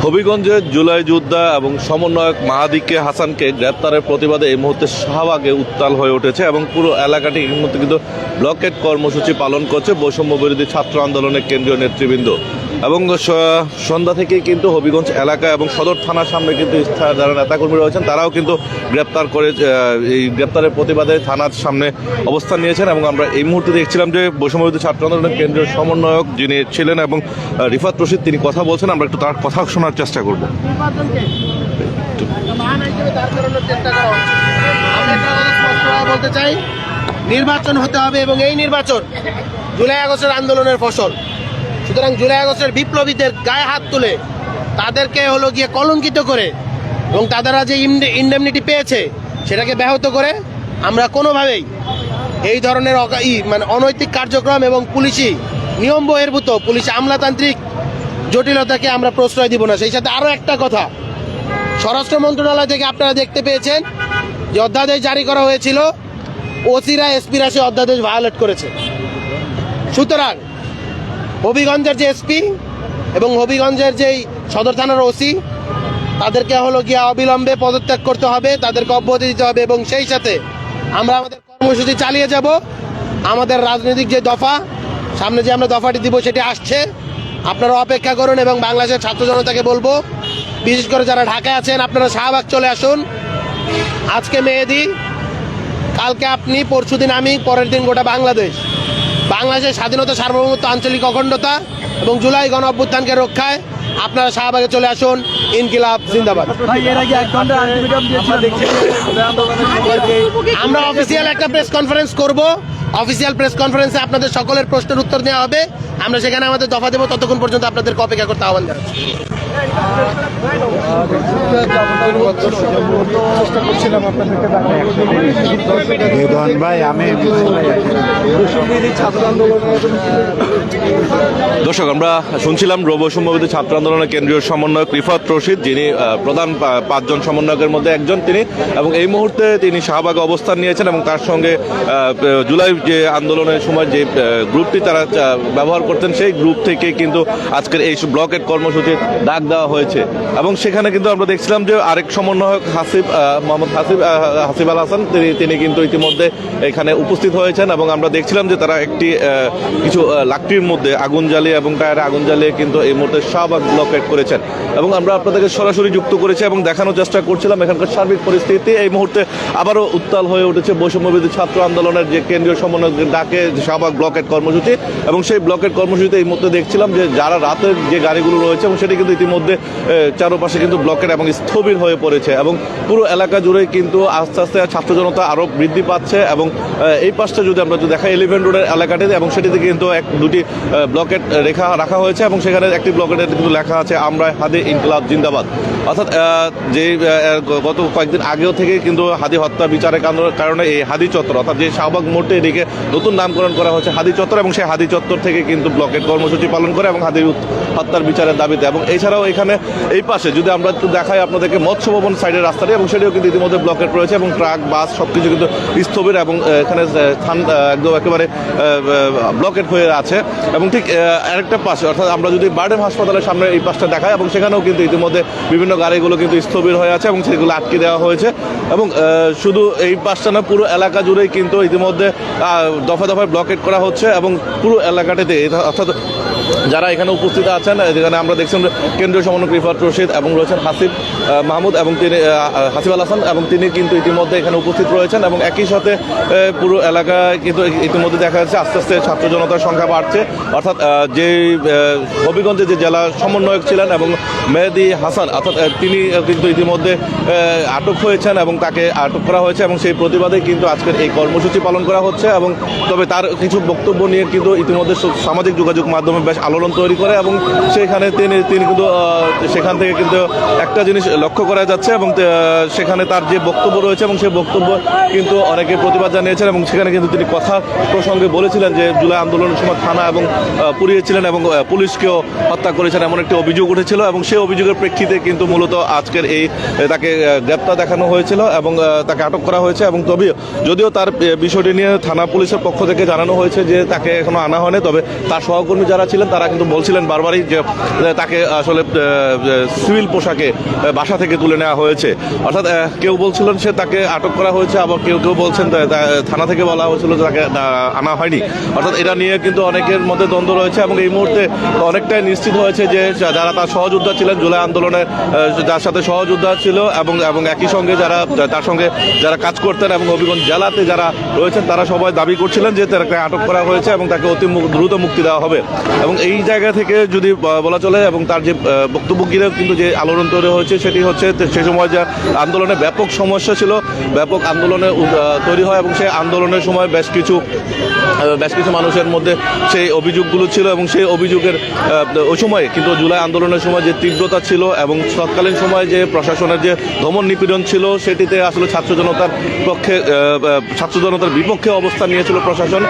হবিগঞ্জের জুলাই যোদ্ধা এবং সমন্বয়ক মাহাদিকে হাসানকে গ্রেপ্তারের প্রতিবাদে এই মুহূর্তে শাহবাগে উত্তাল হয়ে উঠেছে এবং পুরো এলাকাটি এই মুহূর্তে কিন্তু ব্লকেট কর্মসূচি পালন করছে বৈষম্য বিরোধী ছাত্র আন্দোলনের কেন্দ্রীয় নেতৃবৃন্দ। এবং সন্ধ্যা থেকেই কিন্তু হবিগঞ্জ এলাকা এবং সদর থানার সামনে কিন্তু যারা নেতাকর্মী রয়েছেন তারাও কিন্তু এই গ্রেপ্তারের প্রতিবাদে থানার সামনে অবস্থান নিয়েছেন। এবং আমরা এই মুহূর্তে দেখছিলাম যে বৈষম্য বিরোধী ছাত্র আন্দোলনের কেন্দ্রীয় সমন্বয়ক যিনি ছিলেন এবং রিফাত রশিদ তিনি কথা বলছেন, আমরা একটু তার কথা শোনার চেষ্টা করব। বলতে চাই, নির্বাচন হতে হবে এবং এই নির্বাচন জুলাই আগস্টের আন্দোলনের ফসল। সুতরাং জুলাই আগস্টের বিপ্লবীদের গায়ে হাত তুলে তাদেরকে গিয়ে কলঙ্কিত করে এবং তারা যে ইন্ডেমনিটি পেয়েছে সেটাকে ব্যাহত করে আমরা কোনোভাবেই এই ধরনের অনৈতিক কার্যক্রম এবং পুলিশি নিয়ম বহির্ভূত পুলিশ আমলাতান্ত্রিক জটিলতাকে আমরা প্রশ্রয় দিব না। সেই সাথে আরও একটা কথা, স্বরাষ্ট্র মন্ত্রণালয় থেকে আপনারা দেখতে পেয়েছেন যে অধ্যাদেশ জারি করা হয়েছিল, ওসিরা এসপিরা সে অধ্যাদেশ ভায়োলেট করেছে। সুতরাং হবিগঞ্জের যে এসপি এবং হবিগঞ্জের যেই সদর থানার ওসি তাদেরকে গিয়ে অবিলম্বে পদত্যাগ করতে হবে, তাদেরকে অব্যাহতি দিতে হবে এবং সেই সাথে আমরা আমাদের কর্মসূচি চালিয়ে যাব। আমাদের রাজনৈতিক যে দফা সামনে যে আমরা দফাটি দিব সেটি আসছে, আপনারা অপেক্ষা করুন। এবং বাংলাদেশের ছাত্র জনতাকে বলবো, বিশেষ করে যারা ঢাকায় আছেন আপনারা শাহবাগ চলে আসুন। আজকে মেহেদী, কালকে আপনি, পরশুদিন আমি, পরের দিন গোটা বাংলাদেশের স্বাধীনতা, সার্বভৌমত্ব, আঞ্চলিক অখণ্ডতা এবং জুলাই গণ অভ্যুত্থানকে রক্ষায় আপনারা শাহবাগে চলে আসুন। ইনকিলাব জিন্দাবাদ। আমরা অফিসিয়াল একটা প্রেস কনফারেন্স করব, অফিসিয়াল প্রেস কনফারেন্সে আপনাদের সকলের প্রশ্নের উত্তর দেওয়া হবে। আমরা সেখানে আমাদের দফা দেবো, ততক্ষণ পর্যন্ত আপনাদেরকে অপেক্ষা করতে আহ্বান জানাচ্ছি। দর্শক, আমরা শুনছিলাম বৈষম্য বিরোধী ছাত্র আন্দোলনের কেন্দ্রীয় সমন্বয়ক রিফাত রশিদ, যিনি প্রধান 5 জন সমন্বয়কের মধ্যে একজন তিনি, এবং এই মুহূর্তে তিনি শাহবাগে অবস্থান নিয়েছেন এবং তার সঙ্গে জুলাই যে আন্দোলনের সময় যে গ্রুপটি তারা ব্যবহার করতেন সেই গ্রুপ থেকে কিন্তু আজকের এই ব্লকেট কর্মসূচির ডাক দেওয়া হয়েছে। এবং সেখানে কিন্তু আমরা দেখছিলাম যে আরেক সমন্বয়ক মোহাম্মদ হাসিব আল হাসান তিনি কিন্তু ইতিমধ্যে এখানে উপস্থিত হয়েছেন এবং আমরা দেখছিলাম যে তারা কিছু লাকড়ির মধ্যে আগুন জ্বালিয়ে এবং টায়ারে আগুন জ্বালিয়ে কিন্তু এই মুহূর্তে শাহবাগ ব্লকেট করেছেন। এবং আমরা আপনাদেরকে সরাসরি যুক্ত করেছি এবং দেখানোর চেষ্টা করছিলাম এখানকার সার্বিক পরিস্থিতি। এই মুহূর্তে আবারও উত্তাল হয়ে উঠেছে বৈষম্য বিরোধী ছাত্র আন্দোলনের যে কেন্দ্রীয় সমন্বয়ক ডাকে শাহবাগ ব্লকেট কর্মসূচি। এবং সেই ব্লকেট কর্মসূচিতে এই মুহূর্তে দেখছিলাম যে যারা রাতের যে গাড়িগুলো রয়েছে এবং সেটি কিন্তু ইতিমধ্যে চারপাশে কিন্তু ব্লকেট এবং স্থবির হয়ে পড়েছে এবং পুরো এলাকা জুড়ে কিন্তু আস্তে আস্তে ছাত্র জনতা আরও বৃদ্ধি পাচ্ছে। এবং এই পাশটা যদি আমরা দেখাই 11 রোডের এলাকাটিতে, এবং সেটিতে কিন্তু দুটি ব্লকেট রাখা হয়েছে এবং সেখানে একটি ব্লকেটে কিন্তু লেখা আছে আমরা হাদি ইনকিলাব জিন্দাবাদ। অর্থাৎ যে গত কয়েকদিন আগেও থেকে কিন্তু হাদি হত্যা বিচারের কারণে এই হাদি চত্বর, অর্থাৎ যে শাহবাগ মোড়ে এদিকে নতুন নামকরণ করা হচ্ছে হাদি চত্বর, এবং সেই হাদি চত্বর থেকে কিন্তু ব্লকেট কর্মসূচি পালন করে এবং হাদি হত্যার বিচারের দাবিতে। এবং এছাড়াও এখানে এই পাশে যদি আমরা একটু দেখাই আপনাদেরকে মৎস্য ভবন সাইডের রাস্তাটি, এবং সেটিও কিন্তু ইতিমধ্যে ব্লকেট রয়েছে এবং ট্রাক বাস সবকিছু কিন্তু স্থবির এবং এখানে স্থান একদম একেবারে ব্লকেট হয়ে আছে। এবং ঠিক আরেকটা পাশে, অর্থাৎ আমরা যদি বারডেম হাসপাতালের সামনে এই পাশটা দেখাই, এবং সেখানেও কিন্তু ইতিমধ্যে বিভিন্ন গাড়িগুলো কিন্তু স্থবির হয়ে আছে এবং সেগুলো আটকে দেওয়া হয়েছে। এবং শুধু এই পাশটা না, পুরো এলাকা জুড়েই কিন্তু ইতিমধ্যে দফায় দফায় ব্লকেট করা হচ্ছে এবং পুরো এলাকাটিতে, অর্থাৎ যারা এখানে উপস্থিত আছেন, যেখানে আমরা দেখছেন কেন্দ্রীয় সমন্বয়ক রিফাত রশিদ এবং রয়েছেন হাসিব মাহমুদ এবং তিনি হাসিব আল হাসান, এবং তিনি কিন্তু ইতিমধ্যে এখানে উপস্থিত রয়েছেন। এবং একই সাথে পুরো এলাকায় কিন্তু ইতিমধ্যে দেখা যাচ্ছে আস্তে আস্তে ছাত্র জনতার সংখ্যা বাড়ছে। অর্থাৎ যে হবিগঞ্জে যে জেলা সমন্বয়ক ছিলেন এবং মেহেদী হাসান, অর্থাৎ তিনি কিন্তু ইতিমধ্যে আটক হয়েছেন এবং তাকে আটক করা হয়েছে এবং সেই প্রতিবাদে কিন্তু আজকের এই কর্মসূচি পালন করা হচ্ছে। এবং তবে তার কিছু বক্তব্য নিয়ে কিন্তু ইতিমধ্যে সামাজিক যোগাযোগ মাধ্যমে বেশ আলোড়ন তৈরি করে এবং সেখানে তিনি কিন্তু সেখান থেকে কিন্তু একটা জিনিস লক্ষ্য করা যাচ্ছে এবং সেখানে তার যে বক্তব্য রয়েছে এবং সেই বক্তব্য কিন্তু অনেকে প্রতিবাদ জানিয়েছেন। এবং সেখানে কিন্তু তিনি কথা প্রসঙ্গে বলেছিলেন যে জুলাই আন্দোলনের সময় থানা এবং পুড়িয়েছিলেন এবং পুলিশকেও হত্যা করেছেন, এমন একটি অভিযোগ উঠেছিল এবং সেই অভিযোগের প্রেক্ষিতে কিন্তু মূলত আজকের তাকে গ্রেপ্তার দেখানো হয়েছিল এবং তাকে আটক করা হয়েছে। এবং যদিও তার বিষয়টি নিয়ে থানা পুলিশের পক্ষ থেকে জানানো হয়েছে যে তাকে এখনো আনা হয়নি, তবে তার সহকর্মী যারা ছিলেন ছিলেন তারা কিন্তু বলছিলেন বারবারই যে তাকে আসলে সিভিল পোশাকে বাসা থেকে তুলে নেওয়া হয়েছে। অর্থাৎ কেউ বলছিলেন সে তাকে আটক করা হয়েছে, আবার কেউ কেউ বলছেন থানা থেকে বলা হয়েছিল তাকে আনা হয়নি। অর্থাৎ এটা নিয়ে কিন্তু অনেকের মধ্যে দ্বন্দ্ব রয়েছে এবং এই মুহূর্তে অনেকটাই নিশ্চিত হয়েছে যে যারা তার সহযোদ্ধা ছিলেন জুলাই আন্দোলনে, যার সাথে সহযোদ্ধা ছিল এবং একই সঙ্গে যারা তার সঙ্গে যারা কাজ করতেন এবং হবিগঞ্জ জেলাতে যারা রয়েছেন তারা সবাই দাবি করছিলেন যে তাকে আটক করা হয়েছে এবং তাকে অতি দ্রুত মুক্তি দেওয়া হবে। এবং এই জায়গা থেকে যদি বলা চলে এবং তার যে বক্তব্য ঘিরে কিন্তু যে আলোড়ন তৈরি হয়েছে সেটি হচ্ছে সে সময় যে আন্দোলনে ব্যাপক সমস্যা ছিল, ব্যাপক আন্দোলনে তৈরি হয় এবং সেই আন্দোলনের সময় বেশ কিছু মানুষের মধ্যে সেই অভিযোগগুলো ছিল এবং সেই অভিযোগের ওই সময় কিন্তু জুলাই আন্দোলনের সময় যে তীব্রতা ছিল এবং তৎকালীন সময় যে প্রশাসনের যে দমন নিপীড়ন ছিল সেটিতে আসলে ছাত্র জনতার বিপক্ষে অবস্থান নিয়েছিল প্রশাসন।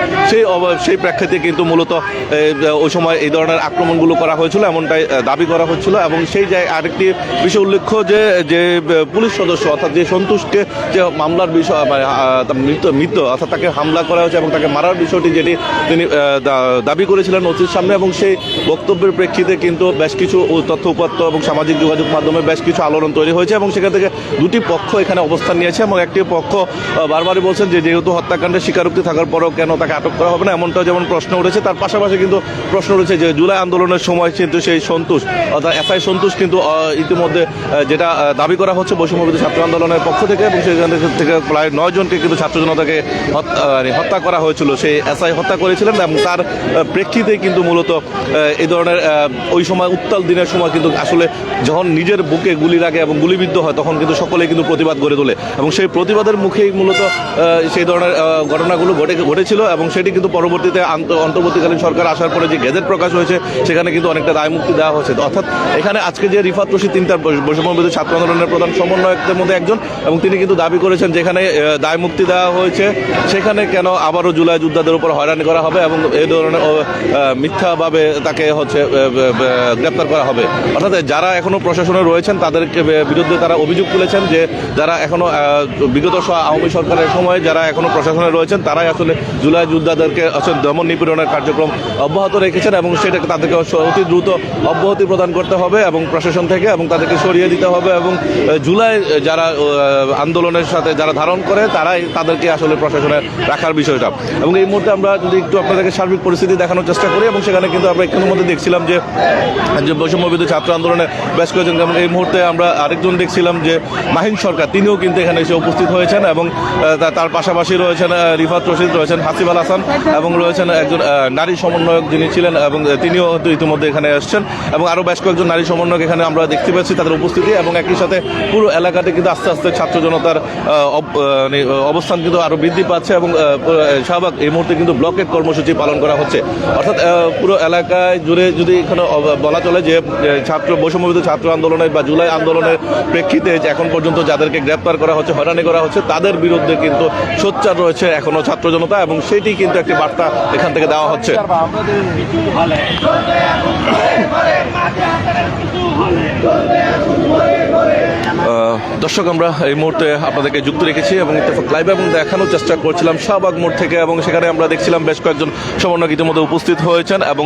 সেই প্রেক্ষিতে কিন্তু মূলত ওই সময় এই ধরনের আক্রমণগুলো করা হয়েছিল এমনটাই দাবি করা হচ্ছিল। এবং সেই জায়গায় আরেকটি বিষয় উল্লেখ্য যে পুলিশ সদস্য অর্থাৎ যে সন্তোষকে যে মামলার বিষয় মৃত অর্থাৎ তাকে হামলা করা হয়েছে এবং তাকে মারার বিষয়টি যেটি তিনি দাবি করেছিলেন ওসির সামনে, এবং সেই বক্তব্যের প্রেক্ষিতে কিন্তু বেশ কিছু তথ্য উপাত্ত এবং সামাজিক যোগাযোগ মাধ্যমে বেশ কিছু আলোড়ন তৈরি হয়েছে এবং সেখান থেকে দুটি পক্ষ এখানে অবস্থান নিয়েছে এবং একটি পক্ষ বারবারই বলছেন যে যেহেতু হত্যাকাণ্ডের স্বীকারোক্তি থাকার পরও কেন তাকে আটক করা হবে না, এমনটাও যেমন প্রশ্ন উঠেছে। তার পাশাপাশি কিন্তু প্রশ্ন উঠেছে যে জুলাই আন্দোলনের সময় কিন্তু সেই সন্তোষ অর্থাৎ এসআই সন্তোষ কিন্তু ইতিমধ্যে যেটা দাবি করা হচ্ছে বৈষম্যবিরোধী ছাত্র আন্দোলনের পক্ষ থেকে এবং সেখান থেকে প্রায় 9 জনকে কিন্তু ছাত্র জনতাকে হত্যা করা হয়েছিল। সেই এসআই হত্যা করেছিলেন এবং তার প্রেক্ষিতে কিন্তু মূলত এই ধরনের ওই সময় উত্তাল দিনের সময় কিন্তু আসলে যখন নিজের বুকে গুলি লাগে এবং গুলিবিদ্ধ হয় তখন কিন্তু সকলেই কিন্তু প্রতিবাদ গড়ে তোলে এবং সেই প্রতিবাদের মুখেই মূলত সেই ধরনের ঘটনাগুলো ঘটেছিল এবং সেটি কিন্তু পরবর্তীতে অন্তর্বর্তীকালীন সরকার আসার পরে যে গেজেট প্রকাশ হয়েছে সেখানে কিন্তু অনেকটা দায় মুক্তি দেওয়া হয়েছে। অর্থাৎ এখানে আজকে যে রিফাত রশিদ তিনি তার বৈষম্যবিরোধী ছাত্র আন্দোলনের প্রধান সমন্বয়কদের মধ্যে একজন এবং তিনি কিন্তু দাবি করেছেন যেখানে দায় মুক্তি দেওয়া হয়েছে সেখানে কেন আবারও জুলাই যোদ্ধাদের উপর হয়রানি করা হবে এবং এই ধরনের মিথ্যাভাবে তাকে গ্রেপ্তার করা হবে। অর্থাৎ যারা এখনো প্রশাসনে রয়েছেন তাদেরকে বিরুদ্ধে তারা অভিযোগ তুলেছেন যে যারা এখনো বিগত আওয়ামী সরকারের সময় যারা এখনো প্রশাসনে রয়েছেন তারাই আসলে জুলাই যোদ্ধাদেরকে আসলে দমন নিপীড়নের কার্যক্রম অব্যাহত রেখেছেন এবং সেটাকে তাদেরকে অতি দ্রুত অব্যাহতি প্রদান করতে হবে এবং প্রশাসন থেকে এবং তাদেরকে সরিয়ে দিতে হবে এবং জুলাই যারা আন্দোলনের সাথে যারা ধারণ করে তারাই তাদেরকে আসলে প্রশাসনে রাখার বিষয়টা। এবং এই মুহূর্তে আমরা যদি একটু আপনাদেরকে সার্বিক পরিস্থিতি দেখানোর চেষ্টা করি এবং সেখানে কিন্তু আমরা একটুর মধ্যে দেখছিলাম যে বৈষম্যবিরোধী ছাত্র আন্দোলনে বেশ কয়েকজন, এবং এই মুহূর্তে আমরা আরেকজন দেখছিলাম যে মাহিন সরকার, তিনিও কিন্তু এখানে এসে উপস্থিত হয়েছেন এবং তার পাশাপাশি রয়েছেন রিফাত রশিদ, রয়েছেন হাসিব আল হাসান এবং রয়েছেন একজন নারী সমন্বয়ক যিনি ছিলেন এবং তিনিও ইতিমধ্যে এখানে এসেছেন এবং আরও বেশ কয়েকজন নারী সমন্বয়ক এখানে আমরা দেখতে পাচ্ছি তাদের উপস্থিতি এবং একই সাথে পুরো এলাকাতে কিন্তু আস্তে আস্তে ছাত্র জনতার অবস্থান কিন্তু আরও বৃদ্ধি পাচ্ছে এবং শাহবাগ এই মুহূর্তে কিন্তু ব্লকেট কর্মসূচি পালন করা হচ্ছে। অর্থাৎ পুরো এলাকায় জুড়ে যদি এখানে বলা চলে যে বৈষম্যবিরোধী ছাত্র আন্দোলনের বা জুলাই আন্দোলনের প্রেক্ষিতে এখন পর্যন্ত যাদেরকে গ্রেপ্তার করা হচ্ছে, হয়রানি করা হচ্ছে, তাদের বিরুদ্ধে কিন্তু সোচ্চার রয়েছে এখনো ছাত্র জনতা এবং সেটি কিন্তু একটি বার্তা এখান থেকে দেওয়া হচ্ছে। দর্শক, আমরা এই মুহূর্তে আপনাদেরকে যুক্ত রেখেছি এবং লাইভ এবং দেখানোর চেষ্টা করছিলাম শাহবাগ মোড় থেকে এবং সেখানে আমরা দেখছিলাম বেশ কয়েকজন সমন্বয়ক ইতিমধ্যে উপস্থিত হয়েছেন এবং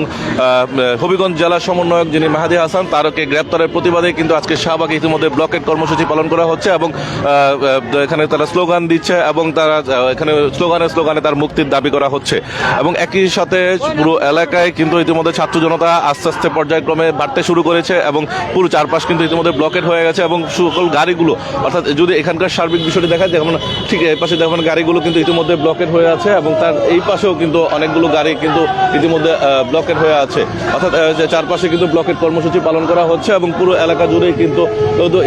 হবিগঞ্জ জেলা সমন্বয়ক যিনি মেহেদি হাসান তারকে গ্রেপ্তারের প্রতিবাদে কিন্তু আজকে শাহবাগে ইতিমধ্যে ব্লকেট কর্মসূচি পালন করা হচ্ছে এবং এখানে তারা স্লোগান দিচ্ছে এবং তারা এখানে স্লোগানে তার মুক্তির দাবি করা হচ্ছে এবং একই সাথে পুরো এলাকায় কিন্তু ইতিমধ্যে ছাত্র জনতা আস্তে আস্তে পর্যায়ক্রমে বাড়তে শুরু করেছে এবং পুরো চারপাশ কিন্তু ইতিমধ্যে ব্লকেট হয়ে গেছে এবং সকল গাড়িগুলো, অর্থাৎ যদি এখানকার সার্বিক বিষয়টি দেখা যায় যেমন ঠিক এই পাশে দেখুন গাড়িগুলো কিন্তু ইতিমধ্যে ব্লকেট হয়ে আছে এবং তার এই পাশেও কিন্তু অনেকগুলো গাড়ি কিন্তু ইতিমধ্যে ব্লকেট হয়ে আছে। অর্থাৎ চারপাশে কিন্তু ব্লকেট কর্মসূচি পালন করা হচ্ছে এবং পুরো এলাকা জুড়েই কিন্তু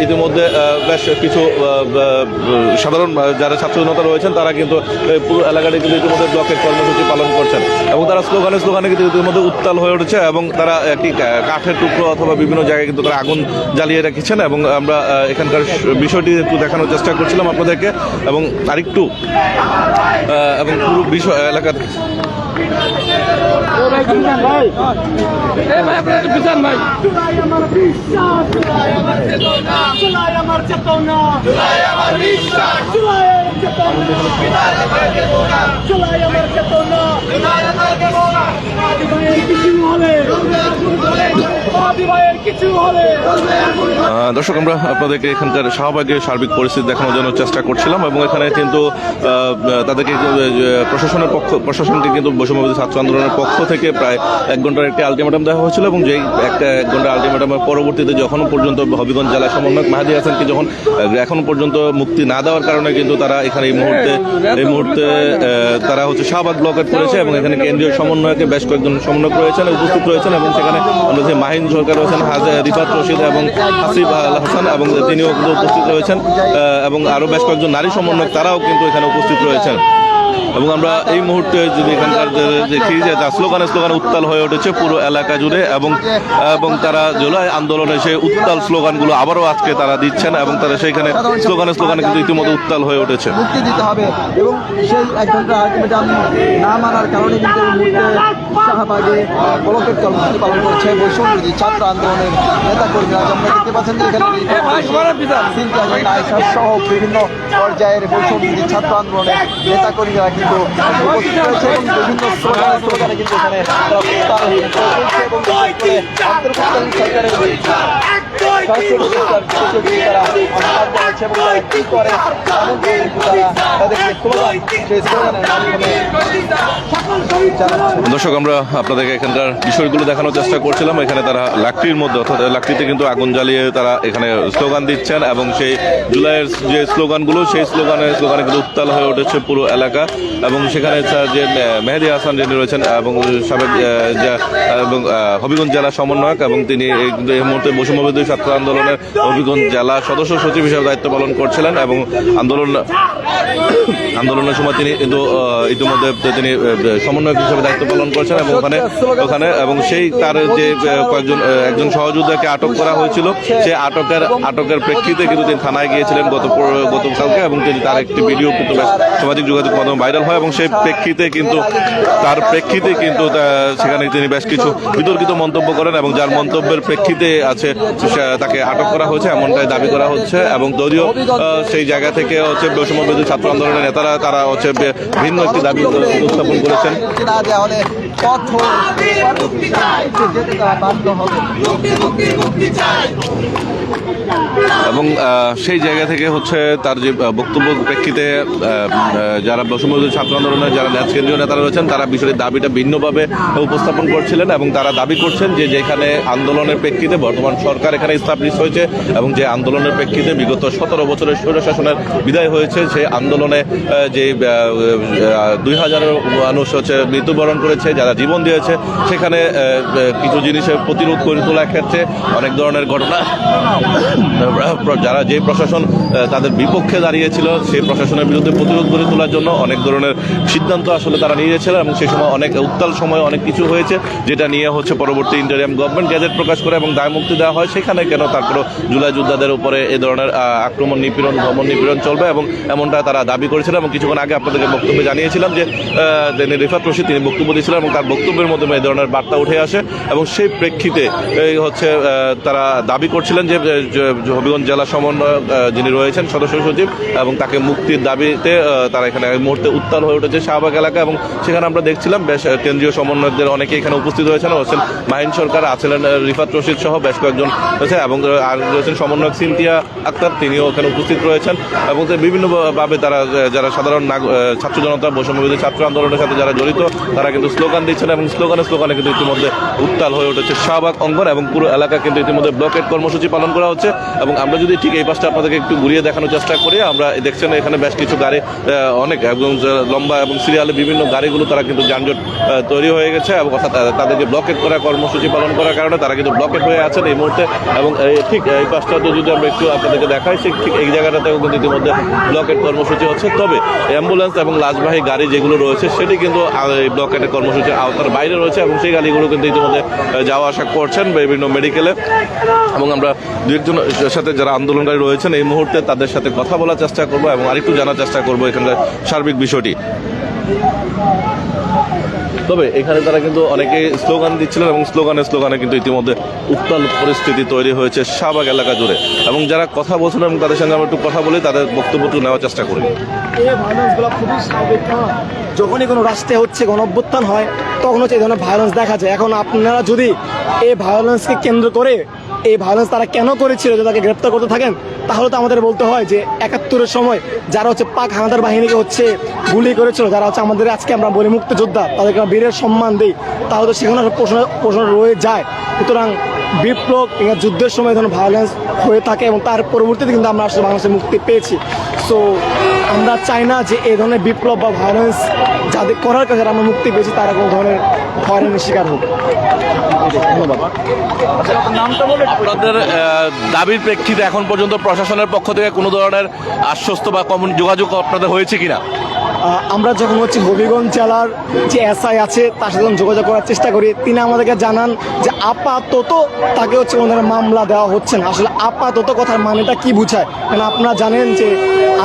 ইতিমধ্যে বেশ কিছু সাধারণ যারা ছাত্র জনতা রয়েছেন তারা কিন্তু পুরো এলাকাটি কিন্তু ইতিমধ্যে ব্লকেট কর্মসূচি পালন করছেন এবং তারা স্লোগানে কিন্তু ইতিমধ্যে উত্তাল হয়ে উঠেছে এবং তারা একটি কাঠের টুকরো অথবা বিভিন্ন জায়গায় কিন্তু তারা আগুন জ্বালিয়ে রেখেছেন এবং আমরা এখানকার বিষয়টি একটু দেখানোর চেষ্টা করছিলাম আপনাদেরকে এবং আরেকটু এবং পুরো বিষয় এলাকা দর্শক, আমরা আপনাদেরকে এখানকার শাহবাগের সার্বিক পরিস্থিতি দেখানোর জন্য চেষ্টা করছিলাম এবং এখানে কিন্তু তাদেরকে প্রশাসনকে কিন্তু বৈষম্যবিরোধী ছাত্র আন্দোলনের পক্ষ থেকে প্রায় 1 ঘন্টার একটি আলটিমেটাম দেওয়া হয়েছিল এবং যেই 1 ঘন্টা আলটিমেটামের পরবর্তীতে যখন পর্যন্ত হবিগঞ্জ জেলা সমন্বয়ক মাহাদি হাসানকে যখন এখন পর্যন্ত মুক্তি না দেওয়ার কারণে কিন্তু তারা এখানে এই মুহূর্তে তারা হচ্ছে শাহবাগ ব্লকেট করেছে এবং এখানে কেন্দ্রীয় সমন্বয়কে বেশ কয়েকজন সমন্বয়ক রয়েছেন, উপস্থিত রয়েছেন এবং সেখানে মাহিন সরকার রয়েছেন, রিফাত রশিদ এবং হাসিব আল হাসান এবং তিনিও কিন্তু উপস্থিত রয়েছেন এবং আরও বেশ কয়েকজন নারী সমন্বয়ক তারাও কিন্তু এখানে উপস্থিত রয়েছেন। এবং আমরা এই মুহূর্তে যদি এখানকার দেখি যে স্লোগানে উত্তাল হয়ে উঠেছে পুরো এলাকা জুড়ে এবং তারা জুলাই আন্দোলনে সেই উত্তাল স্লোগানগুলো আবারও আজকে তারা দিচ্ছেন এবং তারা সেইখানে স্লোগানে কিন্তু ইতিমধ্যে উত্তাল হয়ে উঠেছে। মুক্তি দিতে হবে এবং সেই 1 ঘন্টা আলটিমেটাম না মানার কারণে কিন্তু এই মুহূর্তে শাহবাগে ব্লকেট কর্মসূচি পালন করছে বৈষম্যবিরোধী ছাত্র আন্দোলনের নেতাকর্মীরা। আমরা দেখতে পাচ্ছেন যে এখানে সহ বিভিন্ন পর্যায়ের বৈষম্যবিরোধী ছাত্র আন্দোলনের নেতাকর্মীরা কিন্তু উপস্থিত রয়েছে এবং বিভিন্ন স্লোগানে কিন্তু এখানে এবং অন্তর্বর্তীকালীন সরকারের দর্শক, আমরা আপনাদেরকে এখানকার বিষয়গুলো দেখানোর চেষ্টা করছিলাম। এখানে তারা লাকড়ির মধ্যে অর্থাৎ লাকড়িতে কিন্তু আগুন জ্বালিয়ে তারা এখানে স্লোগান দিচ্ছেন এবং সেই জুলাইয়ের যে স্লোগানগুলো সেই স্লোগানে কিন্তু উত্তাল হয়ে উঠেছে পুরো এলাকা এবং সেখানে যে মেহেদি হাসান যিনি রয়েছেন এবং সাবেক এবং হবিগঞ্জ জেলা সমন্বয়ক এবং তিনি এই মুহূর্তে বৈষম্যবিরোধী ছাত্র আন্দোলনের হবিগঞ্জ জেলা সদস্য সচিব হিসেবে দায়িত্ব পালন করছিলেন এবং আন্দোলনের সময় তিনি কিন্তু ইতিমধ্যে তিনি সমন্বয়ক হিসেবে দায়িত্ব পালন করছেন এবং ওখানে এবং সেই তার যে একজন সহযোদ্ধাকে আটক করা হয়েছিল সেই আটকের প্রেক্ষিতে কিন্তু তিনি থানায় গিয়েছিলেন গতকালকে এবং তিনি তার একটি ভিডিও কিন্তু সামাজিক যোগাযোগ মাধ্যমে ভাইরাল হয় এবং সেই প্রেক্ষিতে কিন্তু সেখানে তিনি বেশ কিছু বিতর্কিত মন্তব্য করেন এবং যার মন্তব্যের প্রেক্ষিতে আছে তাকে আটক করা হয়েছে এমনটাই দাবি করা হচ্ছে এবং যদিও সেই জায়গা থেকে হচ্ছে বৈষম্যবিরোধী ছাত্র আন্দোলনের নেতারা তারা হচ্ছে ভিন্ন একটি দাবি উপস্থাপন করেছেন এবং সেই জায়গা থেকে হচ্ছে তার যে বক্তব্য প্রেক্ষিতে যারা বৈষম্যবিরোধী ছাত্র আন্দোলনের যারা কেন্দ্রীয় নেতারা রয়েছেন তারা বিষয়টির দাবিটা ভিন্নভাবে উপস্থাপন করছিলেন এবং তারা দাবি করছেন যে যেখানে আন্দোলনের প্রেক্ষিতে বর্তমান সরকার এখানে স্টাবলিশ হয়েছে এবং যে আন্দোলনের প্রেক্ষিতে বিগত 17 বছরের স্বৈরশাসনের বিদায় হয়েছে সেই আন্দোলনে যে 2000 মানুষ হচ্ছে মৃত্যুবরণ করেছে, যারা জীবন দিয়েছে, সেখানে কিছু জিনিসের প্রতিরোধ করে তোলার ক্ষেত্রে অনেক ধরনের ঘটনা যারা যে প্রশাসন তাদের বিপক্ষে দাঁড়িয়েছিল সেই প্রশাসনের বিরুদ্ধে প্রতিরোধ গড়ে তোলার জন্য অনেক ধরনের সিদ্ধান্ত আসলে তারা নিয়েছিলেন এবং সেই সময় অনেক উত্তাল সময় অনেক কিছু হয়েছে যেটা নিয়ে হচ্ছে পরবর্তী ইন্টারিয়াম গভর্নমেন্ট গ্যাজেট প্রকাশ করে এবং দায় মুক্তি দেওয়া হয়। সেখানে কেন তারপর জুলাই যোদ্ধাদের উপরে এ ধরনের আক্রমণ নিপীড়ন চলবে এবং এমনটা তারা দাবি করেছিলেন এবং কিছুক্ষণ আগে আপনাদেরকে বক্তব্যে জানিয়েছিলাম যে রিফাত রশিদ তিনি বক্তব্য দিয়েছিলেন এবং তার বক্তব্যের মাধ্যমে এই ধরনের বার্তা উঠে আসে এবং সেই প্রেক্ষিতে হচ্ছে তারা দাবি করছিলেন যে হবিগঞ্জ জেলা সমন্বয়ক যিনি রয়েছেন সদস্য সচিব এবং তাকে মুক্তির দাবিতে তারা এখানে এই মুহূর্তে উত্তাল হয়ে উঠেছে শাহবাগ এলাকা এবং সেখানে আমরা দেখছিলাম বেশ কেন্দ্রীয় সমন্বয়কদের অনেকে এখানে উপস্থিত হয়েছেন মাহিন সরকার আছিলেন, রিফাত রশিদ সহ বেশ কয়েকজন রয়েছে এবং আর রয়েছেন সমন্বয়ক সিনথিয়া আক্তার, তিনিও এখানে উপস্থিত রয়েছেন এবং বিভিন্নভাবে তারা যারা সাধারণ ছাত্র জনতা বৈষম্যবিরোধী ছাত্র আন্দোলনের সাথে যারা জড়িত তারা কিন্তু স্লোগান দিচ্ছেন এবং স্লোগানে কিন্তু ইতিমধ্যে উত্তাল হয়ে উঠেছে শাহবাগ অঙ্গন এবং পুরো এলাকা কিন্তু ইতিমধ্যে ব্লকেট কর্মসূচি পালন করা হচ্ছে এবং আমরা যদি ঠিক এই পাশটা আপনাদেরকে একটু ঘুরিয়ে দেখানোর চেষ্টা করি, আমরা দেখছেন এখানে বেশ কিছু গাড়ি অনেক একদম লম্বা এবং সিরিয়ালে বিভিন্ন গাড়িগুলো তারা কিন্তু যানজট তৈরি হয়ে গেছে এবং অর্থাৎ তাদেরকে ব্লকেট করা কর্মসূচি পালন করার কারণে তারা কিন্তু ব্লকেট হয়ে আছেন এই মুহূর্তে এবং ঠিক এই পাশটাতে যদি আমরা একটু আপনাদেরকে দেখাই ঠিক এই জায়গাটাতেও কিন্তু ইতিমধ্যে ব্লকেট কর্মসূচি হচ্ছে। তবে অ্যাম্বুলেন্স এবং লাশবাহী গাড়ি যেগুলো রয়েছে সেটি কিন্তু এই ব্লকেটের কর্মসূচির আওতার বাইরে রয়েছে এবং সেই গাড়িগুলো কিন্তু ইতিমধ্যে যাওয়া আসা করছেন বিভিন্ন মেডিকেলে এবং আমরা দু একজনের সাথে যারা আন্দোলনকারী রয়েছেন এই মুহূর্তে তাদের সাথে কথা বলার চেষ্টা করবো এবং আরেকটু জানার চেষ্টা করবো এখানকার সার্বিক বিষয়টি। তবে এখানে তারা কিন্তু অনেকে স্লোগান দিচ্ছিলেন এবং স্লোগানে কিন্তু ইতিমধ্যে উত্তাল পরিস্থিতি তৈরি হয়েছে শাহবাগ এলাকা জুড়ে এবং যারা কথা বলছিলেন এবং তাদের সঙ্গে আমরা একটু কথা বলে তাদের বক্তব্যটু নেওয়ার চেষ্টা করি। এই ভায়োলেন্সগুলো খুবই স্বাভাবিক। যখনই কোনো রাষ্ট্রে হচ্ছে গণ অভ্যুত্থান হয় তখন হচ্ছে এই ধরনের ভায়োলেন্স দেখা যায়। এখন আপনারা যদি এই ভায়োলেন্সকে কেন্দ্র করে এই ভায়োলেন্স তারা কেন করেছিল যে তাকে গ্রেপ্তার করতে থাকেন, তাহলে তো আমাদের বলতে হয় যে 71-এর সময় যারা হচ্ছে পাক হানাদার বাহিনীকে হচ্ছে গুলি করেছিল, যারা হচ্ছে আমাদের আজকে আমরা বলি মুক্তিযোদ্ধা, তাদেরকে আমরা বীরের সম্মান দিই, তাহলে তো সেখানে প্রশ্ন রয়ে যায়। সুতরাং বিপ্লব কিংবা যুদ্ধের সময় এই ধরনের ভায়োলেন্স হয়ে থাকে এবং তার পরবর্তীতে কিন্তু আমরা আসলে বাংলাদেশে মুক্তি পেয়েছি। সো আমরা চাই না যে এই ধরনের বিপ্লব বা ভায়োলেন্স যাদের করার কাছে আমরা মুক্তি পেয়েছি তারা কোনো ধরনের হয়রানির শিকার হোক। ধন্যবাদ। আপনাদের দাবির প্রেক্ষিতে এখন পর্যন্ত প্রশাসনের পক্ষ থেকে কোনো ধরনের আশ্বস্ত বা যোগাযোগ আপনাদের হয়েছে কিনা? আমরা যখন হচ্ছে হবিগঞ্জ জেলার যে এসআই আছে তার সাথে যখন যোগাযোগ করার চেষ্টা করি, তিনি আমাদেরকে জানান যে আপাতত তাকে হচ্ছে কোনো ধরনের মামলা দেওয়া হচ্ছে না। আসলে আপাতত কথার মানেটা কি বোঝায়? কারণ আপনারা জানেন যে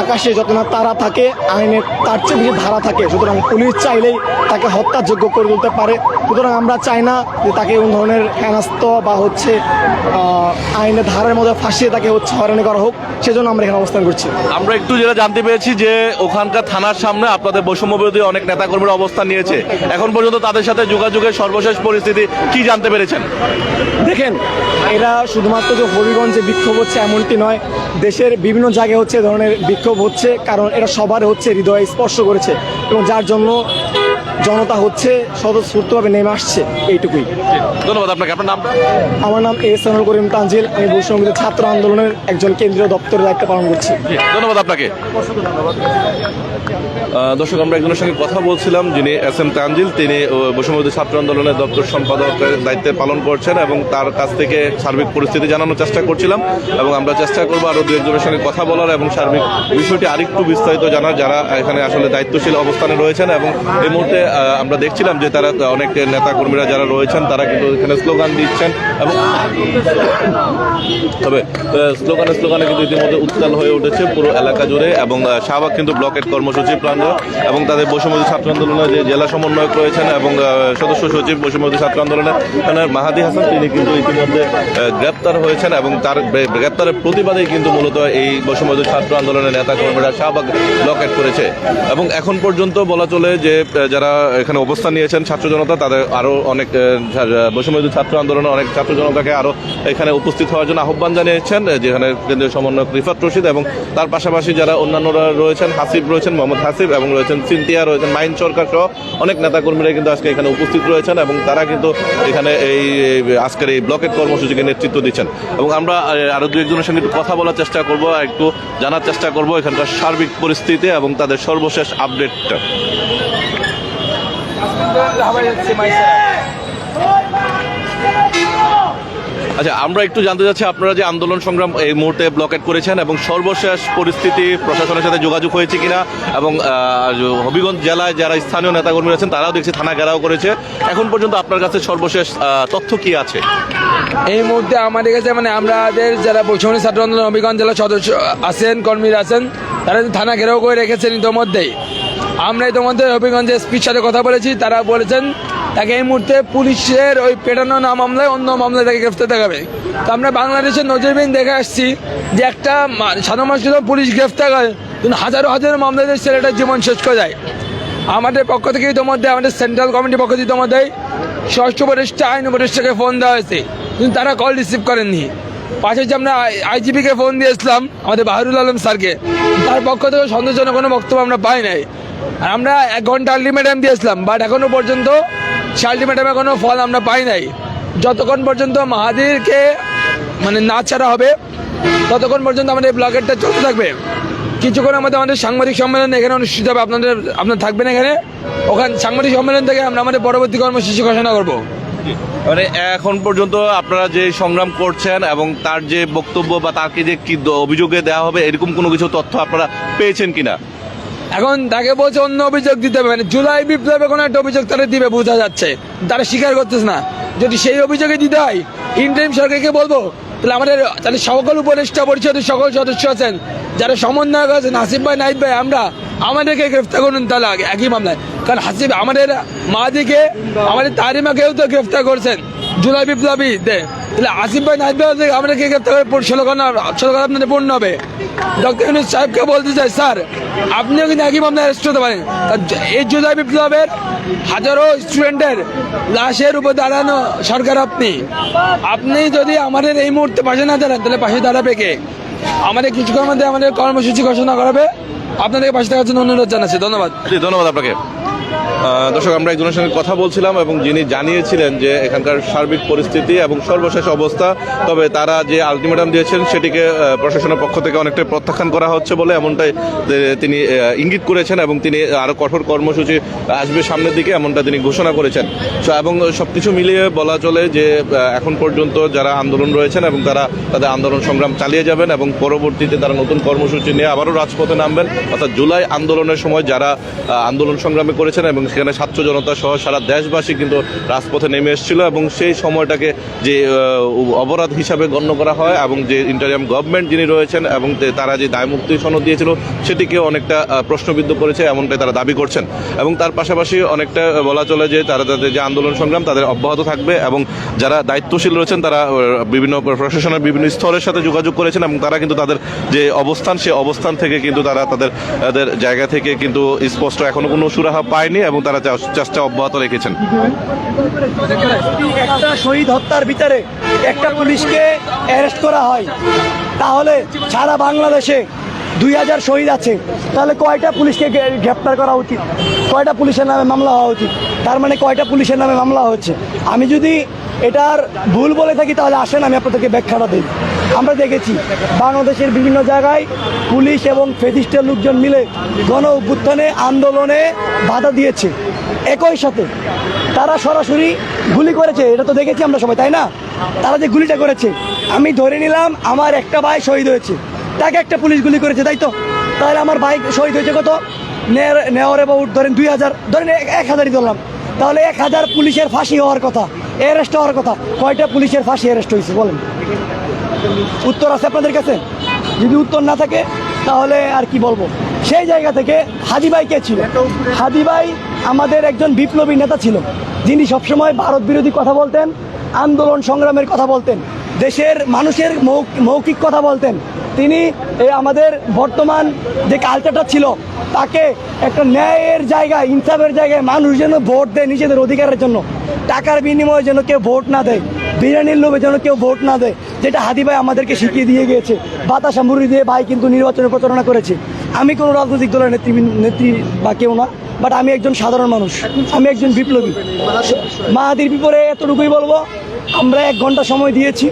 আকাশে যত না তারা থাকে, আইনে তার চেয়ে বেশি ধারা থাকে। সুতরাং পুলিশ চাইলেই তাকে হত্যাযোগ্য করে তুলতে পারে। সুতরাং আমরা চাই না যে তাকে কোন ধরনের হেনস্থ বা হচ্ছে আইনের ধারার মধ্যে ফাঁসিয়ে তাকে হচ্ছে হয়রানি করা হোক, সেজন্য আমরা এখানে অবস্থান করছি। আমরা একটু যেটা জানতে পেরেছি যে ওখানকার থানার সামনে আপনাদের বৈষম্য বিরোধী অনেক নেতাকর্মীরা অবস্থান নিয়েছে, এখন পর্যন্ত তাদের সাথে যোগাযোগের সর্বশেষ পরিস্থিতি কি জানতে পেরেছেন? দেখেন, এরা শুধুমাত্র যে হবিগঞ্জে বিক্ষোভ হচ্ছে এমনটি নয়, দেশের বিভিন্ন জায়গায় হচ্ছে এ ধরনের বিক্ষোভ হচ্ছে, কারণ এরা সবার হচ্ছে হৃদয়ে স্পর্শ করেছে এবং যার জন্য জনতা হচ্ছে স্বতঃস্ফূর্তভাবে নেমে আসছে। এইটুকুই। ধন্যবাদ আপনাকে। আপনার নাম? আমার নাম এহসানুল করিম তানজিল, আমি বৈষম্য ছাত্র আন্দোলনের একজন কেন্দ্রীয় দপ্তরের দায়িত্ব পালন করছি। ধন্যবাদ আপনাকে। দর্শক, আমরা একজনের সঙ্গে কথা বলছিলাম যিনি এস এম তানজিল, তিনি বৈষম্যবিরোধী ছাত্র আন্দোলনের দপ্তর সম্পাদকের দায়িত্বে পালন করছেন এবং তার কাছ থেকে সার্বিক পরিস্থিতি জানানোর চেষ্টা করছিলাম এবং আমরা চেষ্টা করবো আরও দু একজনের সঙ্গে কথা বলার এবং সার্বিক বিষয়টি আরেকটু বিস্তারিত জানার, যারা এখানে আসলে দায়িত্বশীল অবস্থানে রয়েছেন। এবং এই মুহূর্তে আমরা দেখছিলাম যে তারা অনেক নেতা কর্মীরা যারা রয়েছেন তারা কিন্তু এখানে স্লোগান দিচ্ছেন এবং তবে স্লোগানে কিন্তু ইতিমধ্যে উত্তাল হয়ে উঠেছে পুরো এলাকা জুড়ে এবং শাহবাগ কিন্তু ব্লকেট কর্মসূচি প্রাণ এবং তাদের বৈষম্যবিরোধী ছাত্র আন্দোলনের যে জেলা সমন্বয়ক রয়েছেন এবং সদস্য সচিব বৈষম্যবিরোধী ছাত্র আন্দোলনের মাহাদি হাসান, তিনি কিন্তু ইতিমধ্যে গ্রেপ্তার হয়েছেন এবং তার গ্রেপ্তারের প্রতিবাদেই কিন্তু মূলত এই বৈষম্যবিরোধী ছাত্র আন্দোলনের নেতা কর্মীরা শাহবাগ ব্লকেট করেছে। এবং এখন পর্যন্ত বলা চলে যে যারা এখানে অবস্থান নিয়েছেন ছাত্র জনতা, তাদের আরও অনেক বৈষম্যবিরোধী ছাত্র আন্দোলনের অনেক ছাত্র জনতাকে আরও এখানে উপস্থিত হওয়ার জন্য আহ্বান জানিয়েছেন, যেখানে কেন্দ্রীয় সমন্বয়ক রিফাত রশিদ এবং তার পাশাপাশি যারা অন্যান্যরা রয়েছেন, হাসিব রয়েছেন, মোহাম্মদ হাসিব এবং রয়েছেন সিনথিয়া, রয়েছেন মাইন সরকার সহ অনেক নেতাকর্মীরা কিন্তু আজকে এখানে উপস্থিত রয়েছেন এবং তারা কিন্তু এখানে এই আজকের এই ব্লকের কর্মসূচিকে নেতৃত্ব দিচ্ছেন। এবং আমরা আরও দু একজনের সঙ্গে একটু কথা বলার চেষ্টা করব, একটু জানার চেষ্টা করব এখানকার সার্বিক পরিস্থিতি এবং তাদের সর্বশেষ আপডেটটা। আচ্ছা, আমরা একটু জানতে চাচ্ছি আপনারা যে আন্দোলন সংগ্রাম এই মুহূর্তে ব্লকেট করেছেন এবং সর্বশেষ পরিস্থিতি প্রশাসনের সাথে যোগাযোগ হয়েছে কিনা, এবং হবিগঞ্জ জেলায় যারা স্থানীয় নেতাকর্মী আছেন তারাও দেখছি থানা ঘেরাও করেছে, এখন পর্যন্ত আপনার কাছে সর্বশেষ তথ্য কি আছে? এই মুহূর্তে আমাদের কাছে আমাদের যারা বৈষম্য ছাত্র আন্দোলন হবিগঞ্জ জেলার সদস্য আছেন, কর্মীরা আছেন, তারা থানা ঘেরাও করে রেখেছেন ইতিমধ্যেই। আমরা ইতিমধ্যে হবিগঞ্জ এসপির সাথে কথা বলেছি, তারা বলেছেন তাকে এই মুহূর্তে পুলিশের ওই পেটানো না মামলায় অন্য মামলায় তাকে গ্রেফতার দেখাবে। তো আমরা বাংলাদেশের নজিরবিহীন দেখে আসছি যে একটা সাধারণ মানুষ পুলিশ গ্রেফতার করে কিন্তু হাজারো হাজারো মামলায় ছেলেটার জীবন শেষ করে যায়। আমাদের পক্ষ থেকে ইতিমধ্যে আমাদের সেন্ট্রাল কমিটির পক্ষ থেকে ইতিমধ্যে ষষ্ঠ উপদেষ্টা আইন উপদেষ্টাকে ফোন দেওয়া হয়েছে কিন্তু তারা কল রিসিভ করেননি। পাশাপাশি আমরা আইজিপিকে ফোন দিয়েছিলাম আমাদের বাহারুল আলম স্যারকে, তার পক্ষ থেকে সন্তোষজনক কোনো বক্তব্য আমরা পাই নাই। আর আমরা 1 ঘন্টা আলটিমেটাম দিয়েছিলাম, বাট এখনো পর্যন্ত সে আলটিমেটামে কোনো ফল আমরা পাই নাই। যতক্ষণ পর্যন্ত মাহাদিরকে না ছাড়া হবে ততক্ষণ পর্যন্ত আমাদের ব্লকেটটা চলতে থাকবে। কিছুক্ষণের মধ্যে আমাদের সাংবাদিক সম্মেলন এখানে অনুষ্ঠিত হবে, আপনারা থাকবেন এখানে, ওখানে সাংবাদিক সম্মেলন থেকে আমরা আমাদের পরবর্তী কর্মসূচি ঘোষণা করবো। মানে এখন পর্যন্ত আপনারা যে সংগ্রাম করছেন এবং তার যে বক্তব্য বা তাকে যে কি অভিযোগে দেওয়া হবে এরকম কোনো কিছু তথ্য আপনারা পেয়েছেন কিনা? এখন তাকে বলছে অন্য অভিযোগ দিতে হবে, জুলাই বিপ্লবে কোনো একটা অভিযোগ তারা দিবে বোঝা যাচ্ছে, তারা স্বীকার করতেছে না। যদি সেই অভিযোগে দিতে হয় ইন্টারিম সরকারকে বলবো, তাহলে সকল উপদেষ্টা পরিষদের সকল সদস্য আছেন, যারা সমন্বয়ক আছেন, হাসিব ভাই, নাহিদ ভাই, আমাদেরকে গ্রেফতার করুন তাহলে একই মামলায়। কারণ হাসিব আমাদের মাদিকে, আমাদের তারিমাকেও তো গ্রেফতার করছেন জুলাই বিপ্লবীতে, তাহলে আসিফ ভাই, নাহিদ ভাই আমাদেরকে গ্রেফতার করে 16 ঘন্টা আপনাদের পূর্ণ হবে। ডক্টর ইউনূস সাহেবকে বলতে চাই, স্যার আপনিও কিন্তু একই মামলায় অ্যারেস্ট হতে পারেন। এই জুলাই বিপ্লবের হাজারো স্টুডেন্টের লাশের উপর দাঁড়ানো সরকার আপনি যদি আমাদের এই মুহূর্তে পাশে না দাঁড়ান তাহলে পাশে দাঁড়াবে কে? আমাদের কিছুক্ষণের মধ্যে আমাদের কর্মসূচি ঘোষণা করাবে, আপনাদের পাশে থাকার জন্য অনুরোধ জানাচ্ছি। ধন্যবাদ। জি, ধন্যবাদ আপনাকে। দর্শক, আমরা একজনের সঙ্গে কথা বলছিলাম এবং যিনি জানিয়েছিলেন যে এখানকার সার্বিক পরিস্থিতি এবং সর্বশেষ অবস্থা, তবে তারা যে আলটিমেটাম দিয়েছেন সেটিকে প্রশাসনের পক্ষ থেকে অনেকটাই প্রত্যাখ্যান করা হচ্ছে বলে এমনটাই তিনি ইঙ্গিত করেছেন এবং তিনি আরও কঠোর কর্মসূচি আসবে সামনের দিকে এমনটা তিনি ঘোষণা করেছেন। এবং সবকিছু মিলিয়ে বলা চলে যে এখন পর্যন্ত যারা আন্দোলন রয়েছেন এবং তারা তাদের আন্দোলন সংগ্রাম চালিয়ে যাবেন এবং পরবর্তীতে তারা নতুন কর্মসূচি নিয়ে আবারও রাজপথে নামবেন। অর্থাৎ জুলাই আন্দোলনের সময় যারা আন্দোলন সংগ্রামে করেছেন এবং সেখানে ছাত্র জনতা সহ সারা দেশবাসী কিন্তু রাজপথে নেমে এসেছিল এবং সেই সময়টাকে যে অপরাধ হিসাবে গণ্য করা হয় এবং যে ইন্টারিয়াম গভর্নমেন্ট যিনি রয়েছেন এবং তারা যে দায়মুক্তি সনদ দিয়েছিল সেটিকে অনেকটা প্রশ্নবিদ্ধ করেছে এমনটাই তারা দাবি করছেন। এবং তার পাশাপাশি অনেকটা বলা চলে যে তারা তাদের যে আন্দোলন সংগ্রাম তাদের অব্যাহত থাকবে এবং যারা দায়িত্বশীল রয়েছেন তারা বিভিন্ন প্রশাসনের বিভিন্ন স্তরের সাথে যোগাযোগ করেছেন এবং তারা কিন্তু তাদের যে অবস্থান সেই অবস্থান থেকে কিন্তু তারা তাদের জায়গা থেকে কিন্তু স্পষ্ট এখনো কোনো সুরাহা পায়নি এবং তারা চেষ্টা অব্যাহত রেখেছেন। একটা শহীদ হত্যার ভিতরে একটা পুলিশকে অ্যারেস্ট করা হয়, তাহলে সারা বাংলাদেশে 2000 শহীদ আছে, তাহলে কয়টা পুলিশকে গ্রেপ্তার করা উচিত? কয়টা পুলিশের নামে মামলা হওয়া উচিত? তার মানে কয়টা পুলিশের নামে মামলা হচ্ছে? আমি যদি এটার ভুল বলে থাকি তাহলে আসেন আমি আপনাদেরকে ব্যাখ্যাটা দিই। আমরা দেখেছি বাংলাদেশের বিভিন্ন জায়গায় পুলিশ এবং ফেসিস্টের লোকজন মিলে গণ অভ্যুত্থানে আন্দোলনে বাধা দিয়েছে, একই সাথে তারা সরাসরি গুলি করেছে। এটা তো দেখেছি আমরা সবাই, তাই না? তারা যে গুলিটা করেছে, আমি ধরে নিলাম আমার একটা ভাই শহীদ হয়েছে, তাকে একটা পুলিশ গুলি করেছে, তাই তো? তাহলে আমার ভাই শহীদ হয়েছে কত? নেওয়ার এবাউট ধরেন 2000, ধরেন 1000ই ধরলাম, তাহলে 1000 পুলিশের ফাঁসি হওয়ার কথা, অ্যারেস্ট হওয়ার কথা। কয়টা পুলিশের ফাঁসি অ্যারেস্ট হয়েছে বলেন? উত্তর আছে আপনাদের কাছে? যদি উত্তর না থাকে তাহলে আর কি বলবো। সেই জায়গা থেকে হাদি ভাই কে ছিল? হাদি ভাই আমাদের একজন বিপ্লবী নেতা ছিল, যিনি সবসময় ভারত বিরোধী কথা বলতেন, আন্দোলন সংগ্রামের কথা বলতেন, দেশের মানুষের মৌখিক কথা বলতেন। তিনি আমাদের বর্তমান যে কালচারটা ছিল তাকে একটা ন্যায়ের জায়গায়, ইনসাফের জায়গায় মানুষ যেন ভোট দেয় নিজেদের অধিকারের জন্য, টাকার বিনিময়ে যেন কেউ ভোট না দেয়, বিরিয়ানির লোভে যেন কেউ ভোট না দেয়, যেটা হাদি ভাই আমাদেরকে শিখিয়ে দিয়ে গিয়েছে। বাতাসা মুড়ি দিয়ে ভাই কিন্তু নির্বাচনে প্রচারণা করেছে। আমি কোনো রাজনৈতিক দলের নেত্রী বা কেউ না, বাট আমি একজন সাধারণ মানুষ, আমি একজন বিপ্লবী। মাহাদির বিপরে এতটুকুই বলবো, আমরা 1 ঘন্টা সময় দিয়েছি,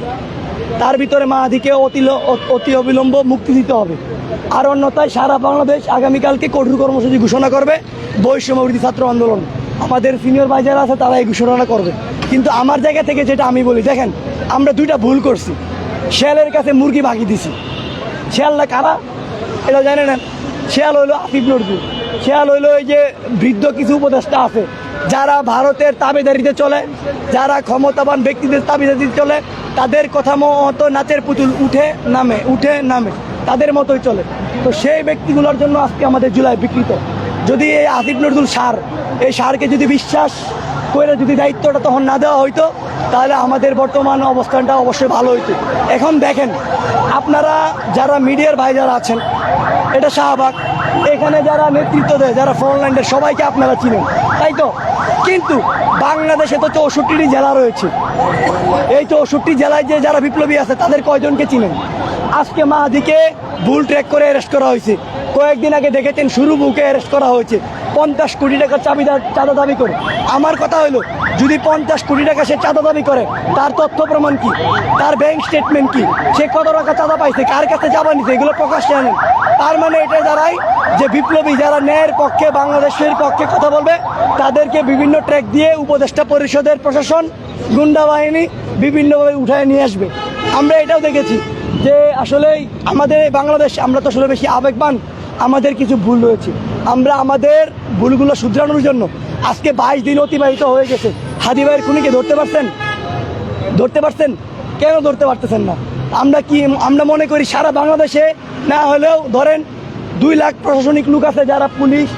তার ভিতরে মাহাদিকে অতি অবিলম্ব মুক্তি দিতে হবে। আর অন্যথায় সারা বাংলাদেশ আগামীকালকে কঠোর কর্মসূচি ঘোষণা করবে, বৈষম্যবিরোধী ছাত্র আন্দোলন। আমাদের সিনিয়র ভাই যারা আছে তারা এই ঘোষণা করবে। কিন্তু আমার জায়গা থেকে যেটা আমি বলি, দেখেন আমরা 2টা ভুল করছি। শেয়ালের কাছে মুরগি ভাগি দিছি। শেয়ালটা কারা এটা জানে না? শেয়াল হইলো আসিফ নজরুল, শেয়াল হইলো এই যে বৃদ্ধ কিছু উপদেষ্টা আছে যারা ভারতের তাবেদারিতে চলে, যারা ক্ষমতাবান ব্যক্তিদের তাবেদারিতে চলে, তাদের কথা মতো নাচের পুতুল উঠে নামে তাদের মতোই চলে। তো সেই ব্যক্তিগুলোর জন্য আজকে আমাদের জুলাই বিকৃত। যদি এই আসিফ নজরুল সার, এই সারকে যদি বিশ্বাস করে যদি দায়িত্বটা তখন না দেওয়া হইতো তাহলে আমাদের বর্তমান অবস্থানটা অবশ্যই ভালো হইতো। এখন দেখেন আপনারা যারা মিডিয়ার ভাই যারা আছেন, এটা শাহবাগ, এখানে যারা নেতৃত্ব দেয়, যারা ফ্রন্টলাইনের সবাইকে আপনারা চিনেন, তাই তো? কিন্তু বাংলাদেশে তো 64টি জেলা রয়েছে। এই 64 জেলায় যে যারা বিপ্লবী আছে তাদের কয়জনকে চিনেন? আজকে মাহাদিকে ভুল ট্র্যাক করে অ্যারেস্ট করা হয়েছে। কয়েকদিন আগে দেখেছেন সুরুবুকে অ্যারেস্ট করা হয়েছে 50 কোটি টাকা চাঁদা দাবি করে। আমার কথা হলো, যদি 50 কোটি টাকা সে চাঁদা দাবি করে, তার তথ্য প্রমাণ কি? তার ব্যাংক স্টেটমেন্ট কি? সে কত টাকা চাঁদা পাইছে, কার কাছে চাঁদা নিছে, এগুলো প্রকাশ্যে আনেন। তার মানে এটা দাঁড়ায় যে বিপ্লবী যারা ন্যায়ের পক্ষে, বাংলাদেশের পক্ষে কথা বলবে, তাদেরকে বিভিন্ন ট্র্যাক দিয়ে উপদেষ্টা পরিষদের প্রশাসন, গুন্ডা বাহিনী বিভিন্নভাবে উঠায় নিয়ে আসবে। আমরা এটাও দেখেছি যে আসলেই আমাদের বাংলাদেশ, আমরা তো আসলে বেশি আবেগবান, আমাদের কিছু ভুল রয়েছে। আমরা আমাদের ভুলগুলো শুধরানোর জন্য আজকে 22 দিন অতিবাহিত হয়ে গেছে। হাদি ভাইয়ের খুনিকে ধরতে পারছেন? কেন ধরতে পারতেছেন না? আমরা মনে করি সারা বাংলাদেশে না হলেও ধরেন 2 লাখ প্রশাসনিক লোক আছে, যারা পুলিশ,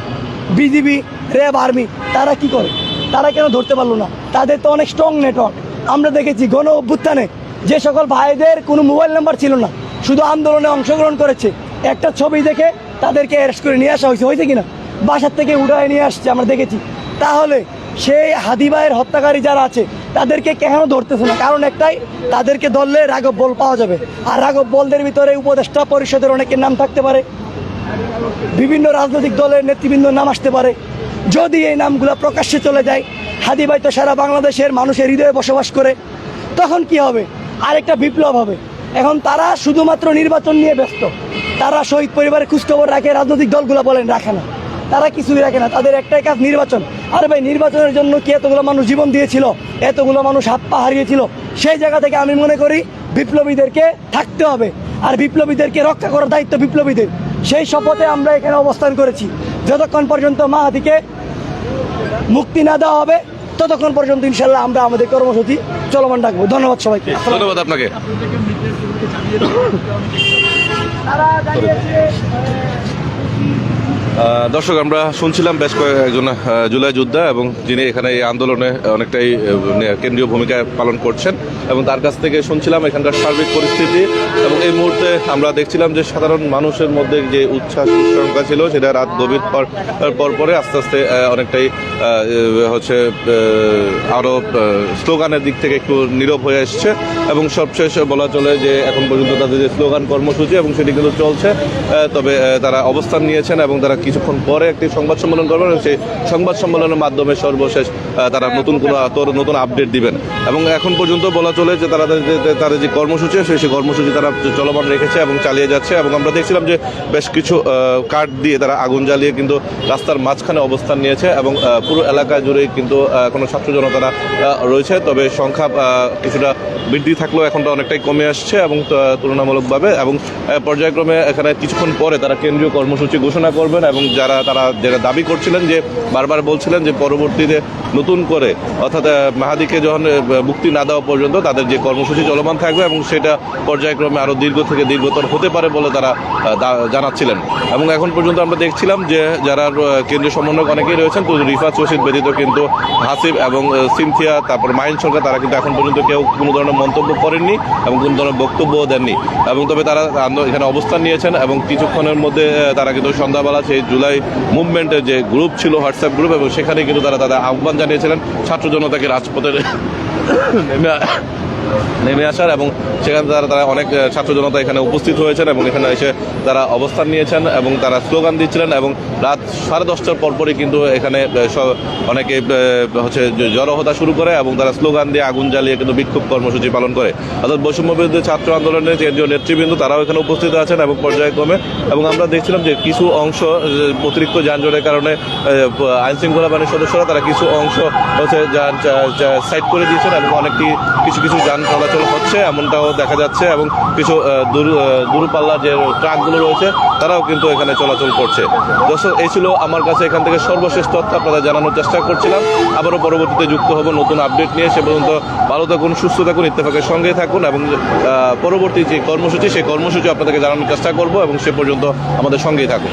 বিজিবি, র্যাব, আর্মি, তারা কি করে? তারা কেন ধরতে পারলো না? তাদের তো অনেক স্ট্রং নেটওয়ার্ক। আমরা দেখেছি গণ অভ্যুত্থানে যে সকল ভাইদের কোনো মোবাইল নাম্বার ছিল না, শুধু আন্দোলনে অংশগ্রহণ করেছে, একটা ছবি দেখে তাদেরকে অ্যারেস্ট করে নিয়ে আসা হয়েছে কিনা? বাসার থেকে উঠায় নিয়ে আসছে, আমরা দেখেছি। তাহলে সেই হাদি ভাইয়ের হত্যাকারী যারা আছে তাদেরকে কেন ধরতেছে না? কারণ একটাই, তাদেরকে ধরলে রাঘব বল পাওয়া যাবে। আর রাঘব বলদের ভিতরে উপদেষ্টা পরিষদের অনেকের নাম থাকতে পারে, বিভিন্ন রাজনৈতিক দলের নেতৃবৃন্দর নাম আসতে পারে। যদি এই নামগুলো প্রকাশ্যে চলে যায়, হাদি ভাই তো সারা বাংলাদেশের মানুষের হৃদয়ে বসবাস করে, তখন কি হবে? আরেকটা বিপ্লব হবে। এখন তারা শুধুমাত্র নির্বাচন নিয়ে ব্যস্ত। তারা শহীদ পরিবারের খোঁজখবর রাখে, রাজনৈতিক দলগুলো বলেন রাখে না, তারা কিছুই রাখে না। তাদের একটাই কাজ নির্বাচন। আরে ভাই, নির্বাচনের জন্য কি এতগুলো মানুষ জীবন দিয়েছিল? এতগুলো মানুষ হাত পা হারিয়েছিল? সেই জায়গা থেকে আমি মনে করি বিপ্লবীদেরকে থাকতে হবে, আর বিপ্লবীদেরকে রক্ষা করার দায়িত্ব বিপ্লবীদের। সেই শপথে আমরা এখানে অবস্থান করেছি। যতক্ষণ পর্যন্ত মাহাদিকে মুক্তি না দেওয়া হবে, ততক্ষণ পর্যন্ত ইনশাল্লাহ আমরা আমাদের কর্মসূচি চলমান রাখবো। ধন্যবাদ সবাইকে। ধন্যবাদ আপনাকে। দর্শক, আমরা শুনছিলাম বেশ কয়েকজন জুলাই যোদ্ধা এবং যিনি এখানে এই আন্দোলনে অনেকটাই কেন্দ্রীয় ভূমিকা পালন করছেন, এবং তার কাছ থেকে শুনছিলাম এখানকার সার্বিক পরিস্থিতি। এবং এই মুহূর্তে আমরা দেখছিলাম যে সাধারণ মানুষের মধ্যে যে উচ্ছ্বাস উৎসঙ্গা ছিল, সেটা রাত গভীর পরে আস্তে আস্তে অনেকটাই হচ্ছে আরও স্লোগানের দিক থেকে একটু নীরব হয়ে এসছে। এবং সবশেষ বলা চলে যে এখন পর্যন্ত তাদের যে স্লোগান কর্মসূচি এবং সেটি কিন্তু চলছে, তবে তারা অবস্থান নিয়েছেন এবং তারা কিছুক্ষণ পরে একটি সংবাদ সম্মেলন করবেন এবং সেই সংবাদ সম্মেলনের মাধ্যমে সর্বশেষ তারা নতুন আপডেট দিবেন। এবং এখন পর্যন্ত বলা চলে যে তাদের যে কর্মসূচি সেই কর্মসূচি তারা চলমান রেখেছে এবং চালিয়ে যাচ্ছে। এবং আমরা দেখছিলাম যে বেশ কিছু কাঠ দিয়ে তারা আগুন জ্বালিয়ে কিন্তু রাস্তার মাঝখানে অবস্থান নিয়েছে এবং পুরো এলাকা জুড়েই কিন্তু এখনো ছাত্র জনতারা রয়েছে। তবে সংখ্যা কিছুটা বৃদ্ধি থাকলেও এখন অনেকটাই কমে আসছে এবং তুলনামূলকভাবে, এবং পর্যায়ক্রমে এখানে কিছুক্ষণ পরে তারা কেন্দ্রীয় কর্মসূচি ঘোষণা করবেন। এবং তারা যেটা দাবি করছিলেন, যে বারবার বলছিলেন যে পরবর্তীতে নতুন করে, অর্থাৎ মাহাদিকে যখন মুক্তি না দেওয়া পর্যন্ত তাদের যে কর্মসূচি চলমান থাকবে এবং সেটা পর্যায়ক্রমে আরও দীর্ঘতর হতে পারে বলে তারা জানাচ্ছিলেন। এবং এখন পর্যন্ত আমরা দেখছিলাম যে যারা কেন্দ্রীয় সমন্বয়ক অনেকেই রয়েছেন, তো রিফাত রশিদ ব্যতীত কিন্তু হাসিব এবং সিনথিয়া, তারপর মাহিন সরকার, তারা কিন্তু এখন পর্যন্ত কেউ কোনো ধরনের মন্তব্য করেননি এবং কোনো ধরনের বক্তব্যও দেননি। এবং তবে তারা এখানে অবস্থান নিয়েছেন এবং কিছুক্ষণের মধ্যে তারা কিন্তু সন্ধ্যাবেলা সেই জুলাই মুভমেন্টের যে গ্রুপ ছিল, হোয়াটসঅ্যাপ গ্রুপ, এবং সেখানে কিন্তু তারা তাদের আহ্বান জানিয়েছিলেন ছাত্র জনতাকে রাজপথে নেমে আসার। এবং সেখানে তারা অনেক ছাত্র জনতা এখানে উপস্থিত হয়েছেন এবং এখানে এসে তারা অবস্থান নিয়েছেন এবং তারা স্লোগান দিচ্ছিলেন। এবং রাত 10:30 পরপরই কিন্তু এখানে অনেকে হচ্ছে জড়ো হতে শুরু করে এবং তারা স্লোগান দিয়ে আগুন জ্বালিয়ে কিন্তু বিক্ষোভ কর্মসূচি পালন করে। অর্থাৎ বৈষম্য বিরোধী ছাত্র আন্দোলনের কেন্দ্রীয় নেতৃবৃন্দ তারাও এখানে উপস্থিত আছেন এবং পর্যায়ক্রমে। এবং আমরা দেখছিলাম যে কিছু অংশ অতিরিক্ত যানজটের কারণে আইনশৃঙ্খলা বাহিনীর সদস্যরা তারা কিছু অংশ হচ্ছে সাইড করে দিয়েছেন এবং কিছু যান চলাচল হচ্ছে এমনটাও দেখা যাচ্ছে। এবং কিছু দূরপাল্লার যে ট্রাকগুলো রয়েছে তারাও কিন্তু এখানে চলাচল করছে। দর্শক, এই ছিল আমার কাছে এখান থেকে সর্বশেষ তথ্য আপনাদের জানানোর চেষ্টা করছিলাম। আবারও পরবর্তীতে যুক্ত হব নতুন আপডেট নিয়ে। সে পর্যন্ত ভালো থাকুন, সুস্থ থাকুন, ইত্তেফাকের সঙ্গেই থাকুন এবং পরবর্তী যে কর্মসূচি সেই কর্মসূচি আপনাদেরকে জানানোর চেষ্টা করব এবং সে পর্যন্ত আমাদের সঙ্গেই থাকুন।